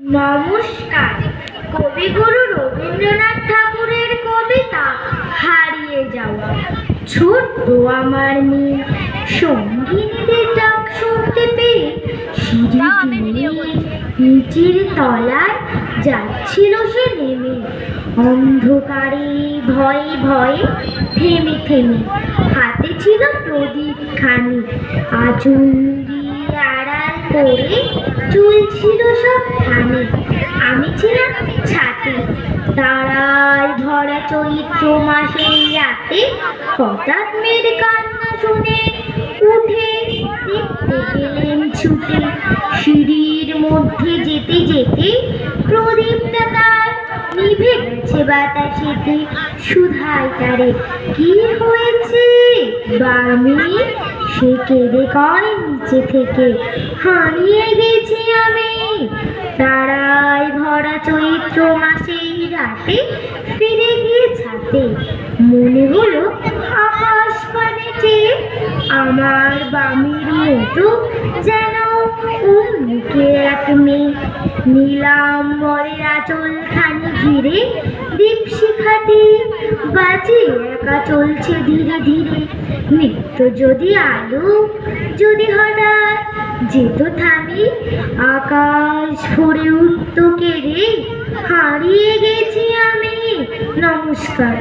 নমস্কার। কবিগুরু রবীন্দ্রনাথ ঠাকুরের কবিতা হারিয়ে যাওয়া। ছোট্ট আমার মেয়ে সঙ্গিনীদের ডাক শুনতে পেয়ে সিঁড়ি দিয়ে নিচের তলায় যাচ্ছিল সে নেমে। অন্ধকারে ভয়ে ভয়ে থেমে থেমে হাতে ছিল প্রদীপ খানি, আঁচল দিয়ে আড়াল করে চুল ছিল সব ধানে। আমি ছিলাম ছাতে, তারায় ভরা চৈত্র মাসের রাতে হঠাৎ মেয়ের কান্না শুনে উঠে দেখতে গেলেন ছুটে। সিঁড়ির মধ্যে যেতে যেতে প্রদীপটা তার নিভে গেছে বাতাসেতে। সুধাই তারে, কি হয়েছে বামি? সে কেঁদে কয় নিচে থেকে, হারিয়ে গেছি আমি তারায় ভরা চৈত্র মাসের রাতে। ফিরে গিয়ে ছাতে মনে হলো আকাশ পানে চেয়ে আমার বামির মতো যেন মুখে এক মেয়ে। নীলাম্বরের আঁচল খানি ঘিরে দীপশিখাটি বাজে একা চলছে ধীরে ধীরে। নিত্য যদি আলো যদি হঠাৎ যেত থামি, আকাশ ভরে উঠত কেড়ে, হারিয়ে গেছি আমি। নমস্কার।